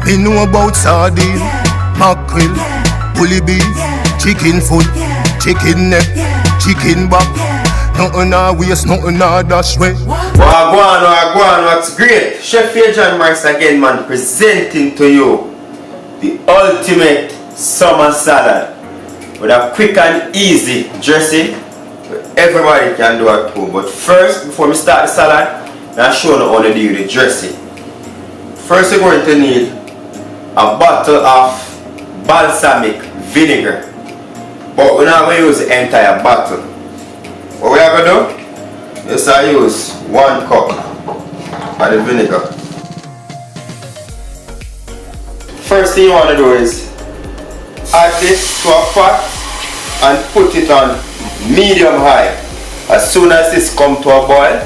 Me know about sardine, mackerel, bully beef, chicken foot, chicken neck, chicken back. Nothing a waste, nothing a dash way. Wagwan, what's great? Chef John Morris again, man, presenting to you the ultimate summer salad with a quick and easy dressing that everybody can do at home. But first, before we start the salad, I'll show you how to do the dressing. First, you're going to need a bottle of balsamic vinegar, but we're not going to use the entire bottle. What we are going to do is I use 1 cup of the vinegar. First thing you want to do is add this to a pot and put it on medium high. As soon as this comes to a boil,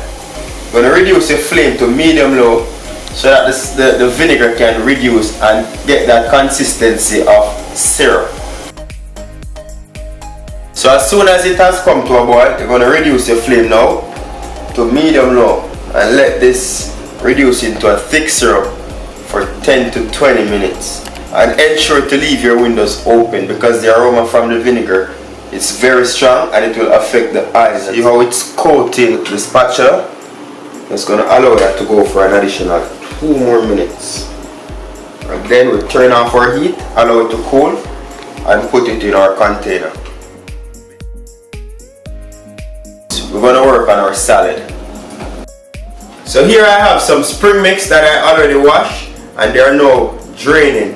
you're going to reduce the flame to medium low so that the vinegar can reduce and get that consistency of syrup. So as soon as it has come to a boil, you're going to reduce your flame now to medium low and let this reduce into a thick syrup for 10 to 20 minutes. And ensure to leave your windows open because the aroma from the vinegar is very strong and it will affect the eyes. See how it's coating the spatula? It's going to allow that to go for an additional 2 more minutes. And then we'll turn off our heat, allow it to cool, and put it in our container. We're going to work on our salad. So here I have some spring mix that I already washed and they are now draining.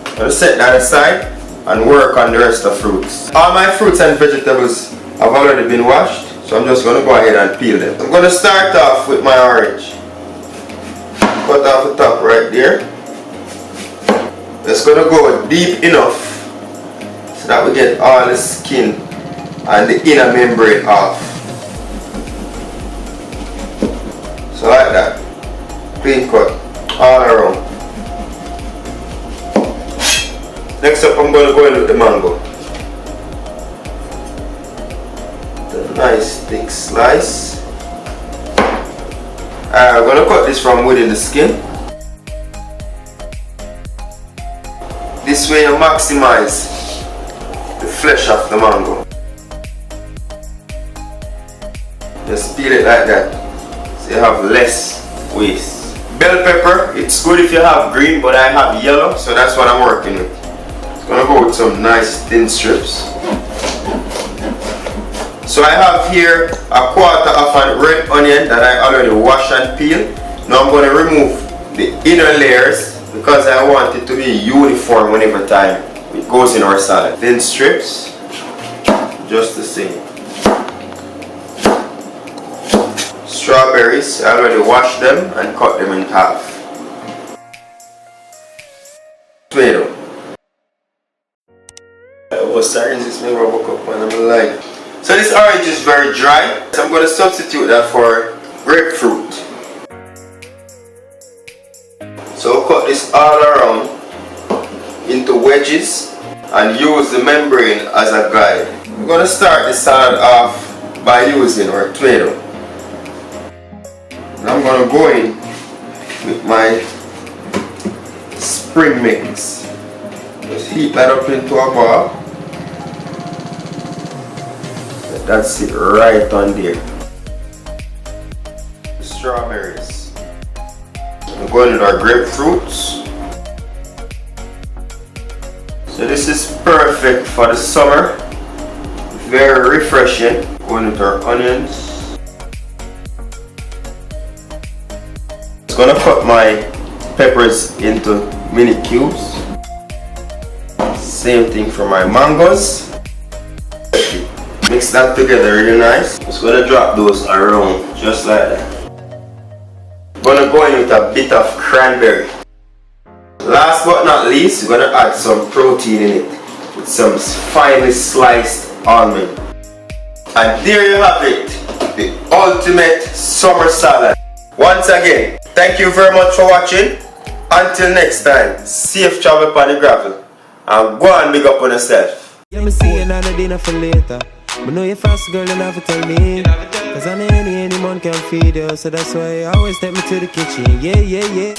I'm going to set that aside and work on the rest of fruits. All my fruits and vegetables have already been washed, so I'm just going to go ahead and peel them. I'm going to start off with my orange. Cut off the top right there. It's going to go deep enough so that we get all the skin and the inner membrane off. So like that. Clean cut all around. Next up I'm going to go in with the mango. The nice thick slice. I'm going to cut this from within the skin. This way you maximize the flesh of the mango. Just peel it like that so you have less waste. Bell pepper, it's good if you have green, but I have yellow, so that's what I'm working with. I'm going to go with some nice thin strips. So I have here a quarter of a red onion that I already washed and peeled. Now I'm going to remove the inner layers because I want it to be uniform whenever time it goes in our salad. Thin strips, just the same. Strawberries, I already washed them and cut them in half. Tomato. So this orange is very dry, so I'm going to substitute that for grapefruit. So cut this all around into wedges and use the membrane as a guide. We're going to start the salad off by using our tomato. Now I'm going to go in with my spring mix. Just heat that up into a ball. That's it right on there. Strawberries. I'm going with our grapefruits. So this is perfect for the summer. Very refreshing. Going with our onions. I'm going to cut my peppers into mini cubes. Same thing for my mangoes. Mix that together really nice. Just going to drop those around just like that. Going to go in with a bit of cranberry. Last but not least, we're going to add some protein in it with some finely sliced almond. And there you have it, the ultimate summer salad. Once again, thank you very much for watching. Until next time, safe travel upon the gravel. And go and big up on yourself. Let me see you on the dinner for later. But know you fast, girl, you have to tell me. Cause any man can feed you. So that's why you always take me to the kitchen. Yeah, yeah, yeah.